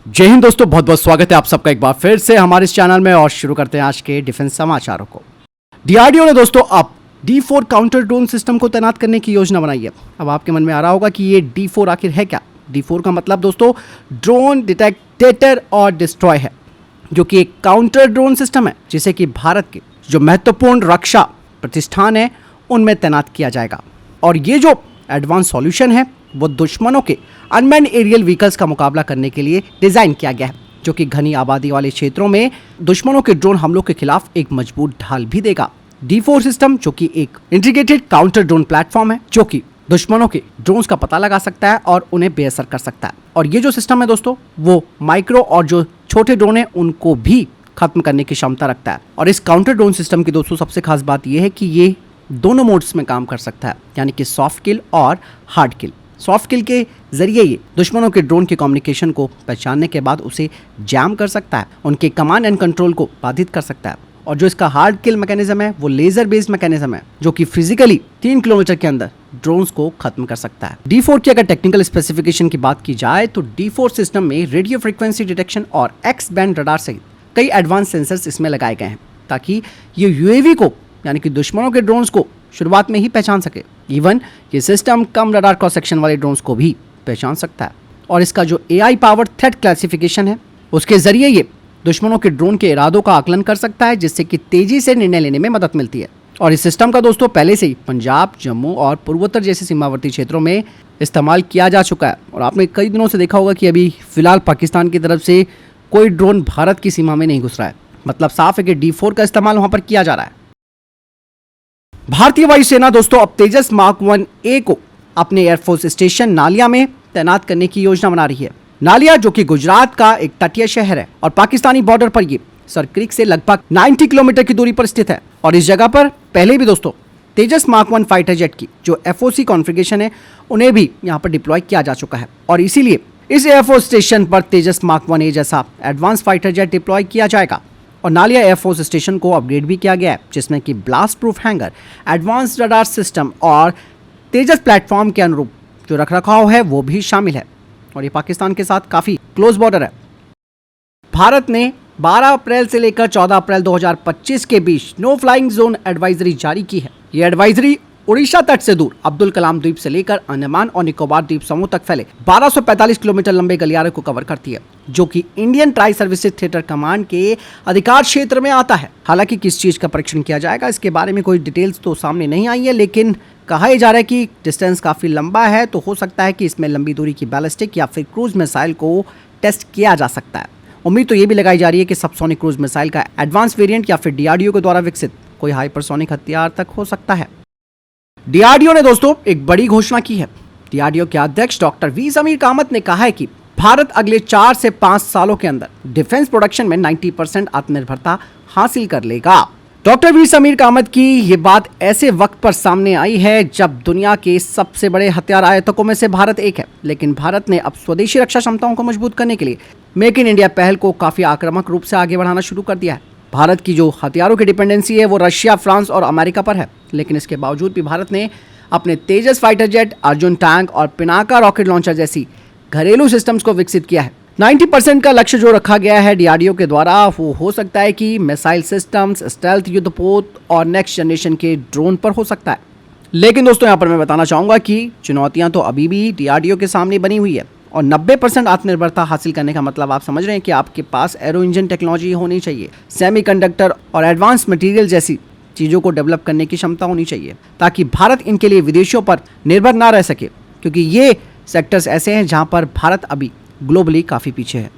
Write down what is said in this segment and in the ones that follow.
जय हिंद दोस्तों, बहुत बहुत स्वागत है आप सबका एक बार फिर से हमारे इस चैनल में। और शुरू करते हैं आज के डिफेंस समाचारों को। डीआरडीओ ने दोस्तों अब D4 काउंटर ड्रोन सिस्टम को तैनात करने की योजना बनाई है। अब आपके मन में आ रहा होगा कि ये D4 आखिर है क्या। D4 का मतलब दोस्तों ड्रोन डिटेक्टर और डिस्ट्रॉय है, जो कि एक काउंटर ड्रोन सिस्टम है जिसे कि भारत के जो महत्वपूर्ण रक्षा प्रतिष्ठान है उनमें तैनात किया जाएगा। और ये जो एडवांस सॉल्यूशन है वो दुश्मनों के अनमैन्ड एरियल व्हीकल्स का मुकाबला करने के लिए डिजाइन किया गया है, जो कि घनी आबादी वाले क्षेत्रों में दुश्मनों के ड्रोन हमलों के खिलाफ एक मजबूत ढाल भी देगा। D4 सिस्टम जो कि एक इंटीग्रेटेड काउंटर ड्रोन प्लेटफॉर्म है, जो कि दुश्मनों के ड्रोन्स का पता लगा सकता है और उन्हें बेअसर कर सकता है। और ये जो सिस्टम है दोस्तों वो माइक्रो और जो छोटे ड्रोन है उनको भी खत्म करने की क्षमता रखता है। और इस काउंटर ड्रोन सिस्टम की दोस्तों सबसे खास बात यह है कि ये दोनों मोड्स में काम कर सकता है, यानी कि सॉफ्ट किल और हार्ड किल। सॉफ्ट किल के जरिए ये दुश्मनों के ड्रोन के कम्युनिकेशन को पहचानने के बाद उसे जैम कर सकता है, उनके कमांड एंड कंट्रोल को बाधित कर सकता है। और जो इसका हार्ड किल मैकेनिज्म है वो लेजर बेस्ड मैकेनिज्म है, जो कि फिजिकली 3 किलोमीटर के अंदर ड्रोन्स को खत्म कर सकता है। D4 की अगर टेक्निकल स्पेसिफिकेशन की बात की जाए तो D4 सिस्टम में रेडियो फ्रीक्वेंसी डिटेक्शन और एक्स बैंड रडार सहित कई एडवांस सेंसर्स इसमें लगाए गए हैं, ताकि ये यूएवी को यानी कि दुश्मनों के ड्रोन्स को शुरुआत में ही पहचान सके। इवन ये सिस्टम कम रडार क्रॉस सेक्शन वाले ड्रोन्स को भी पहचान सकता है। और इसका जो AI पावर्ड थ्रेट क्लासिफिकेशन है उसके जरिए ये दुश्मनों के ड्रोन के इरादों का आकलन कर सकता है, जिससे कि तेजी से निर्णय लेने में मदद मिलती है। और इस सिस्टम का दोस्तों पहले से ही पंजाब, जम्मू और पूर्वोत्तर जैसे सीमावर्ती क्षेत्रों में इस्तेमाल किया जा चुका है। और आपने कई दिनों से देखा होगा कि अभी फिलहाल पाकिस्तान की तरफ से कोई ड्रोन भारत की सीमा में नहीं घुस रहा है। मतलब साफ है कि D4 का इस्तेमाल वहां पर किया जा रहा है। भारतीय वायुसेना दोस्तों अब तेजस मार्क 1A को अपने एयरफोर्स स्टेशन नालिया में तैनात करने की योजना बना रही है। नालिया जो कि गुजरात का एक तटीय शहर है और पाकिस्तानी बॉर्डर पर ये सर क्रीक से लगभग 90 किलोमीटर की दूरी पर स्थित है। और इस जगह पर पहले भी दोस्तों तेजस मार्क 1 फाइटर जेट की जो FOC कॉन्फ़िगरेशन है उन्हें भी यहाँ पर डिप्लॉय किया जा चुका है। और इसीलिए इस एयरफोर्स स्टेशन पर तेजस मार्क 1A जैसा एडवांस फाइटर जेट डिप्लॉय किया जाएगा। और नालिया एयरफोर्स स्टेशन को अपग्रेड भी किया गया है, जिसमें कि blast proof hanger, advance radar system और तेजस प्लेटफॉर्म के अनुरूप जो रखरखाव है वो भी शामिल है। और ये पाकिस्तान के साथ काफ़ी क्लोज बॉर्डर है। भारत ने 12 अप्रैल से लेकर 14 अप्रैल 2025 के बीच नो फ्लाइंग जोन एडवाइजरी जारी की है। ये एडवाइजरी उड़ीसा तट से दूर अब्दुल कलाम द्वीप से लेकर अंडमान और निकोबार द्वीप समूह तक फैले 1245 किलोमीटर लंबे गलियारे को कवर करती है, जो कि Indian tri services theatre command के अधिकार क्षेत्र में आता है। हालांकि किस चीज का परीक्षण किया जाएगा इसके बारे में कोई डिटेल्स तो सामने नहीं आई है, लेकिन कहा जा रहा है कि डिस्टेंस काफी लंबा है, तो हो सकता है कि इसमें लंबी दूरी की बैलिस्टिक या फिर क्रूज मिसाइल को टेस्ट किया जा सकता है। उम्मीद तो ये भी लगाई जा रही है कि सबसोनिक क्रूज मिसाइल का एडवांस वेरिएंट या फिर DRDO के द्वारा विकसित कोई हाइपरसोनिक हथियार तक हो सकता है। DRDO ने दोस्तों एक बड़ी घोषणा की है। DRDO के अध्यक्ष डॉक्टर वी समीर कामत ने कहा है कि भारत अगले 4 से 5 सालों के अंदर डिफेंस प्रोडक्शन में 90% आत्मनिर्भरता हासिल कर लेगा। डॉक्टर वी समीर कामत की ये बात ऐसे वक्त पर सामने आई है जब दुनिया के सबसे बड़े हथियार आयातकों में से भारत एक है, लेकिन भारत ने अब स्वदेशी रक्षा क्षमताओं को मजबूत करने के लिए मेक इन इंडिया पहल को काफी आक्रामक रूप से आगे बढ़ाना शुरू कर दिया है। भारत की जो हथियारों की डिपेंडेंसी है वो रशिया, फ्रांस और अमेरिका पर है, लेकिन इसके बावजूद भी भारत ने अपने तेजस फाइटर जेट, अर्जुन टैंक और पिनाका रॉकेट लॉन्चर जैसी घरेलू सिस्टम्स को विकसित किया है। 90% का लक्ष्य जो रखा गया है DRDO के द्वारा वो हो सकता है कि मिसाइल सिस्टम्स, स्टेल्थ युद्धपोत और नेक्स्ट जनरेशन के ड्रोन पर हो सकता है। लेकिन दोस्तों यहाँ पर मैं बताना चाहूँगा कि चुनौतियाँ तो अभी भी DRDO के सामने बनी हुई है। और 90% आत्मनिर्भरता हासिल करने का मतलब आप समझ रहे हैं कि आपके पास एरो इंजन टेक्नोलॉजी होनी चाहिए, सेमीकंडक्टर और एडवांस मटेरियल जैसी चीज़ों को डेवलप करने की क्षमता होनी चाहिए, ताकि भारत इनके लिए विदेशों पर निर्भर ना रह सके, क्योंकि ये सेक्टर्स ऐसे हैं जहां पर भारत अभी ग्लोबली काफ़ी पीछे है।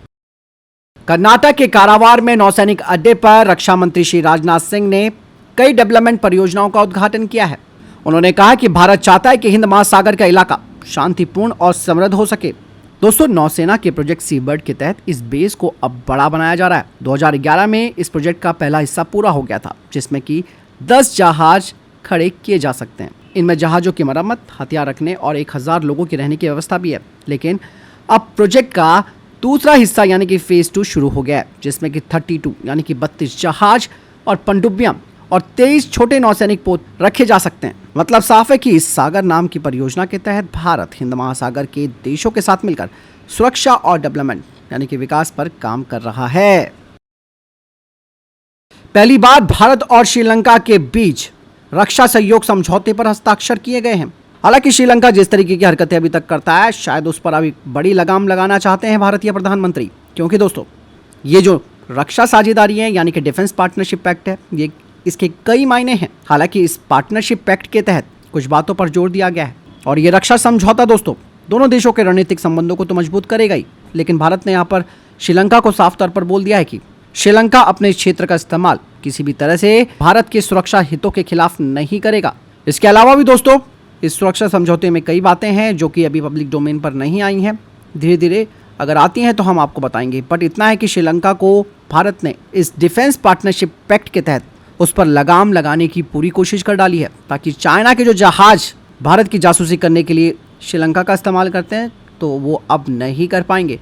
कर्नाटक के कारावार में नौसैनिक अड्डे पर रक्षा मंत्री श्री राजनाथ सिंह ने कई डेवलपमेंट परियोजनाओं का उद्घाटन किया है। उन्होंने कहा कि भारत चाहता है कि हिंद महासागर का इलाका शांतिपूर्ण और समृद्ध हो सके। दोस्तों नौसेना के प्रोजेक्ट सी बर्ड के तहत इस बेस को अब बड़ा बनाया जा रहा है। 2011 में इस प्रोजेक्ट का पहला हिस्सा पूरा हो गया था, जिसमें कि 10 जहाज खड़े किए जा सकते हैं। इनमें जहाज़ों की मरम्मत, हथियार रखने और 1000 लोगों की रहने की व्यवस्था भी है। लेकिन अब प्रोजेक्ट का दूसरा हिस्सा यानी कि फेज़ 2 शुरू हो गया है, जिसमें कि 32 यानी कि 32 जहाज और पनडुब्बियां और 23 छोटे नौसैनिक पोत रखे जा सकते हैं। मतलब साफ है कि इस सागर नाम की परियोजना के तहत भारत हिंद महासागर के देशों के साथ मिलकर सुरक्षा और डेवलपमेंट यानी कि विकास पर काम कर रहा है। पहली बार भारत और श्रीलंका के बीच रक्षा सहयोग समझौते पर हस्ताक्षर किए गए हैं। हालांकि श्रीलंका जिस तरीके की हरकतें अभी तक करता है, शायद उस पर अभी बड़ी लगाम लगाना चाहते हैं भारतीय प्रधानमंत्री। क्योंकि दोस्तों, ये जो रक्षा साझेदारी है यानी कि डिफेंस पार्टनरशिप पैक्ट है, ये इसके कई मायने हैं। हालांकि इस पार्टनरशिप पैक्ट के तहत कुछ बातों पर जोर दिया गया है और ये रक्षा समझौता दोस्तों दोनों देशों के रणनीतिक संबंधों को तो मजबूत करेगा ही, लेकिन भारत ने यहाँ पर श्रीलंका को साफ तौर पर बोल दिया है कि श्रीलंका अपने क्षेत्र का इस्तेमाल किसी भी तरह से भारत के सुरक्षा हितों के खिलाफ नहीं करेगा। इसके अलावा भी दोस्तों इस सुरक्षा समझौते में कई बातें हैं जो कि अभी पब्लिक डोमेन पर नहीं आई हैं। धीरे धीरे अगर आती हैं तो हम आपको बताएंगे। बट इतना है कि श्रीलंका को भारत ने इस डिफेंस पार्टनरशिप पैक्ट के तहत उस पर लगाम लगाने की पूरी कोशिश कर डाली है, ताकि चाइना के जो जहाज भारत की जासूसी करने के लिए श्रीलंका का इस्तेमाल करते हैं तो वो अब नहीं कर पाएंगे।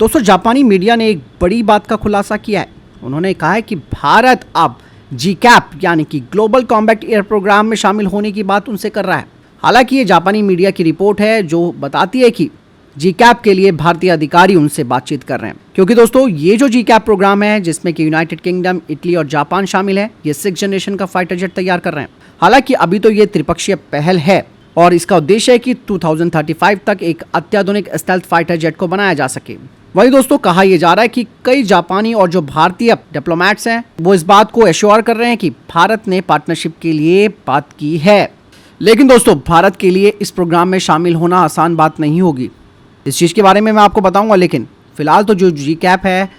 दोस्तों, जापानी मीडिया ने एक बड़ी बात का खुलासा किया है। उन्होंने कहा है कि भारत अब जीकैप यानी कि ग्लोबल कॉम्बैट एयर प्रोग्राम में शामिल होने की बात उनसे कर रहा है। हालांकि ये जापानी मीडिया की रिपोर्ट है जो बताती है कि जीकैप के लिए भारतीय अधिकारी उनसे बातचीत कर रहे हैं। क्योंकि दोस्तों ये जो जीकैप प्रोग्राम है जिसमें कि यूनाइटेड किंगडम, इटली और जापान शामिल है, ये 6th जनरेशन का फाइटर जेट तैयार कर रहे हैं। हालांकि अभी तो ये त्रिपक्षीय पहल है और इसका उद्देश्य है कि 2035 तक एक अत्याधुनिक स्टेल्थ फाइटर जेट को बनाया जा सके। वही दोस्तों कहा यह जा रहा है कि कई जापानी और जो भारतीय डिप्लोमेट्स हैं वो इस बात को एश्योर कर रहे हैं कि भारत ने पार्टनरशिप के लिए बात की है। लेकिन दोस्तों भारत के लिए इस प्रोग्राम में शामिल होना आसान बात नहीं होगी। इस चीज़ के बारे में मैं आपको बताऊंगा, लेकिन फिलहाल तो जो जीकैप है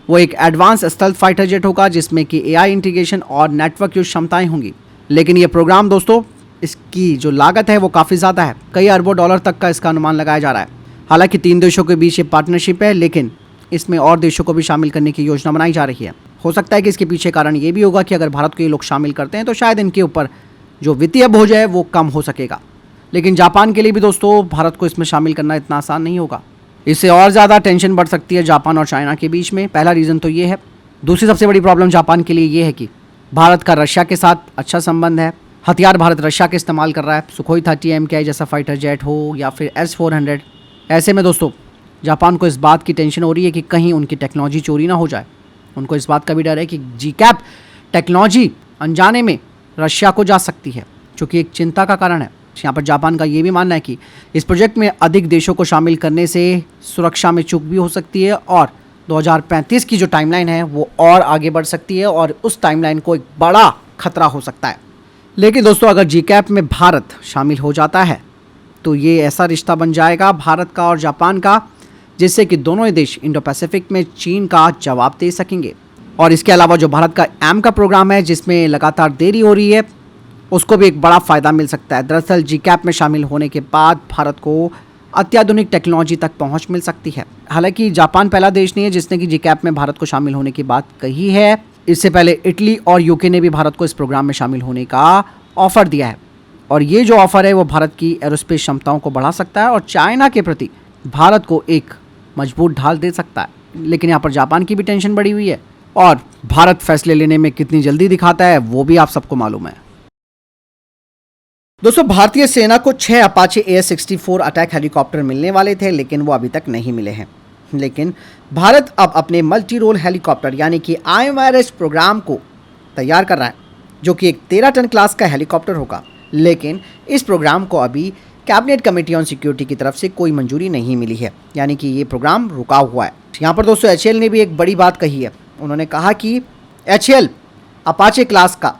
वो एक एडवांस स्टेल्थ फाइटर जेट होगा जिसमें कि एआई इंटीग्रेशन और नेटवर्क की क्षमताएं होंगी। लेकिन ये प्रोग्राम दोस्तों इसकी जो लागत है वो काफ़ी ज़्यादा है, कई अरबों डॉलर तक का इसका अनुमान लगाया जा रहा है। हालांकि 3 देशों के बीच ये पार्टनरशिप है, लेकिन इसमें और देशों को भी शामिल करने की योजना बनाई जा रही है। हो सकता है कि इसके पीछे कारण ये भी होगा कि अगर भारत को ये लोग शामिल करते हैं तो शायद इनके ऊपर जो वित्तीय बोझ है वो कम हो सकेगा। लेकिन जापान के लिए भी दोस्तों भारत को इसमें शामिल करना इतना आसान नहीं होगा। इससे और ज़्यादा टेंशन बढ़ सकती है जापान और चाइना के बीच में। पहला रीज़न तो ये है। दूसरी सबसे बड़ी प्रॉब्लम जापान के लिए ये है कि भारत का रशिया के साथ अच्छा संबंध है। हथियार भारत रशिया के इस्तेमाल कर रहा है, सुखोई 30 MKI जैसा फाइटर जेट हो या फिर S-400। ऐसे में दोस्तों जापान को इस बात की टेंशन हो रही है कि कहीं उनकी टेक्नोलॉजी चोरी ना हो जाए। उनको इस बात का भी डर है कि जीकैप टेक्नोलॉजी अनजाने में रशिया को जा सकती है, जो कि एक चिंता का कारण है। यहाँ पर जापान का ये भी मानना है कि इस प्रोजेक्ट में अधिक देशों को शामिल करने से सुरक्षा में चूक भी हो सकती है और 2035 की जो टाइमलाइन है वो और आगे बढ़ सकती है और उस टाइमलाइन को एक बड़ा खतरा हो सकता है। लेकिन दोस्तों अगर जीकैप में भारत शामिल हो जाता है तो ये ऐसा रिश्ता बन जाएगा भारत का और जापान का, जिससे कि दोनों ही देश इंडो पैसिफिक में चीन का जवाब दे सकेंगे। और इसके अलावा जो भारत का एम का प्रोग्राम है जिसमें लगातार देरी हो रही है, उसको भी एक बड़ा फ़ायदा मिल सकता है। दरअसल जीकैप में शामिल होने के बाद भारत को अत्याधुनिक टेक्नोलॉजी तक पहुंच मिल सकती है। हालांकि जापान पहला देश नहीं है जिसने कि जीकैप में भारत को शामिल होने की बात कही है। इससे पहले इटली और यूके ने भी भारत को इस प्रोग्राम में शामिल होने का ऑफ़र दिया है और ये जो ऑफ़र है वो भारत की एरोस्पेस क्षमताओं को बढ़ा सकता है और चाइना के प्रति भारत को एक मजबूत ढाल दे सकता है। लेकिन यहाँ पर जापान की भी टेंशन बढ़ी हुई है और भारत फैसले लेने में कितनी जल्दी दिखाता है वो भी आप सबको मालूम है। दोस्तों भारतीय सेना को 6 अपाचे AS-64 अटैक हेलीकॉप्टर मिलने वाले थे, लेकिन वो अभी तक नहीं मिले हैं। लेकिन भारत अब अपने मल्टी रोल हेलीकॉप्टर यानी कि IMRH प्रोग्राम को तैयार कर रहा है, जो कि एक 13 टन क्लास का हेलीकॉप्टर होगा। लेकिन इस प्रोग्राम को अभी कैबिनेट कमेटी ऑन सिक्योरिटी की तरफ से कोई मंजूरी नहीं मिली है, यानी कि ये प्रोग्राम रुका हुआ है। यहाँ पर दोस्तों HAL ने भी एक बड़ी बात कही है। उन्होंने कहा कि HAL अपाचे क्लास का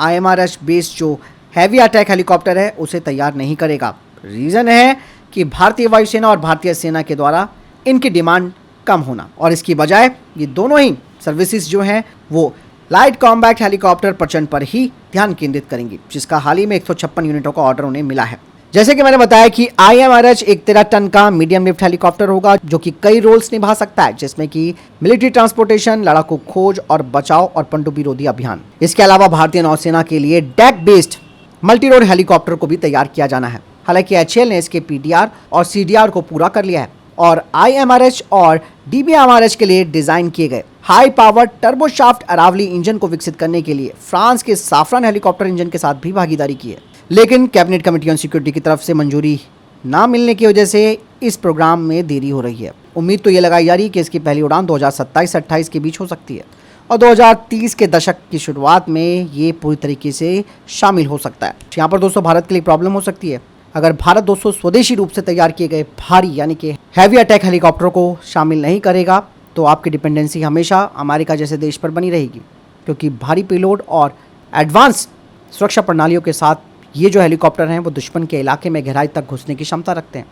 IMRH बेस्ड जो हैवी अटैक हेलीकॉप्टर है उसे तैयार नहीं करेगा। रीज़न है कि भारतीय वायुसेना और भारतीय सेना के द्वारा इनकी डिमांड कम होना और इसकी बजाय ये दोनों ही सर्विसेज जो हैं वो लाइट कॉम्बैट हेलीकॉप्टर प्रचलन पर ही ध्यान केंद्रित करेंगी, जिसका हाल ही में 156 यूनिटों का ऑर्डर उन्हें मिला है। जैसे कि मैंने बताया कि IMRH एक 13 टन का मीडियम लिफ्ट हेलीकॉप्टर होगा जो कि कई रोल्स निभा सकता है, जिसमें कि मिलिट्री ट्रांसपोर्टेशन, लड़ाकू खोज और बचाव और पनडुब्बी रोधी अभियान। इसके अलावा भारतीय नौसेना के लिए deck based multi role helicopter को भी तैयार किया जाना है। हालांकि HAL ने इसके PDR और CDR को पूरा कर लिया है और IMRH और DBMRH के लिए डिजाइन किए गए high power turboshaft Aravalli engine को विकसित करने के लिए फ्रांस के साफरान हेलीकॉप्टर इंजन के साथ भी भागीदारी की है। लेकिन कैबिनेट कमेटी ऑन सिक्योरिटी की तरफ से मंजूरी ना मिलने की वजह से इस प्रोग्राम में देरी हो रही है। उम्मीद तो ये लगाई जा रही है कि इसकी पहली उड़ान 2027-28 के बीच हो सकती है और 2030 के दशक की शुरुआत में ये पूरी तरीके से शामिल हो सकता है। यहाँ पर दोस्तों भारत के लिए प्रॉब्लम हो सकती है। अगर भारत दोस्तों स्वदेशी रूप से तैयार किए गए भारी यानी कि हैवी अटैक हेलीकॉप्टर को शामिल नहीं करेगा तो आपकी डिपेंडेंसी हमेशा अमेरिका जैसे देश पर बनी रहेगी, क्योंकि भारी पेलोड और एडवांस सुरक्षा प्रणालियों के साथ ये जो हेलीकॉप्टर हैं वो दुश्मन के इलाके में गहराई तक घुसने की क्षमता रखते हैं।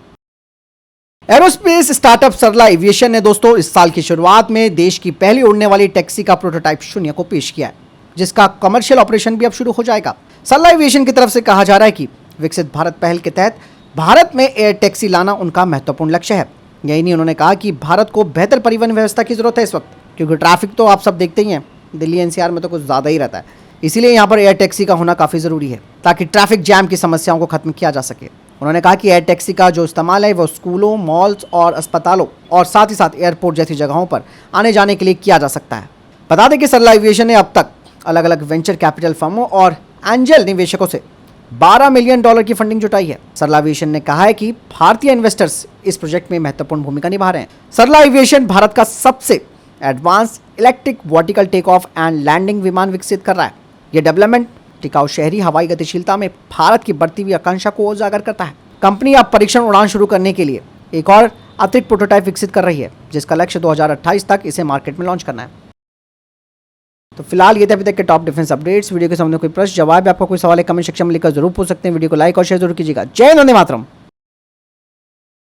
एरोस्पेस स्टार्टअप सरला एविएशन ने दोस्तों इस साल की शुरुआत में देश की पहली उड़ने वाली टैक्सी का प्रोटोटाइप 0 को पेश किया है, जिसका कमर्शियल ऑपरेशन भी अब शुरू हो जाएगा। सरला एविएशन की तरफ से कहा जा रहा है कि विकसित भारत पहल के तहत भारत में एयर टैक्सी लाना उनका महत्वपूर्ण लक्ष्य है। यही नहीं, उन्होंने कहा कि भारत को बेहतर परिवहन व्यवस्था की जरूरत है इस वक्त, क्योंकि ट्रैफिक तो आप सब देखते ही हैं, दिल्ली एनसीआर में तो कुछ ज़्यादा ही रहता है। इसीलिए यहाँ पर एयर टैक्सी का होना काफ़ी ज़रूरी है ताकि ट्रैफिक जैम की समस्याओं को खत्म किया जा सके। उन्होंने कहा कि एयर टैक्सी का जो इस्तेमाल है वो स्कूलों, मॉल्स और अस्पतालों और साथ ही साथ एयरपोर्ट जैसी जगहों पर आने जाने के लिए किया जा सकता है। बता दें कि सरला एविएशन ने अब तक अलग अलग वेंचर कैपिटल फर्मों और एंजल निवेशकों से $12 मिलियन की फंडिंग जुटाई है। सरला एविएशन ने कहा है कि भारतीय इन्वेस्टर्स इस प्रोजेक्ट में महत्वपूर्ण भूमिका निभा रहे हैं। सरला एविएशन भारत का सबसे advance electric vertical take off and landing विमान विकसित कर रहा है। यह डेवलपमेंट टिकाऊ शहरी हवाई गतिशीलता में भारत की बढ़ती हुई आकांक्षा को उजागर करता है। कंपनी अब परीक्षण उड़ान शुरू करने के लिए एक और अतिरिक्त प्रोटोटाइप विकसित कर रही है, जिसका लक्ष्य 2028 तक इसे मार्केट में लॉन्च करना है। तो फिलहाल ये थे अभी तक के टॉप डिफेंस अपडेट्स। वीडियो के सामने कोई प्रश्न जवाब या आपका कोई सवाल है कमेंट सेक्शन में लिखकर जरूर पूछ सकते हैं। वीडियो को लाइक और शेयर जरूर कीजिएगा। जय हिंद, वंदे मातरम।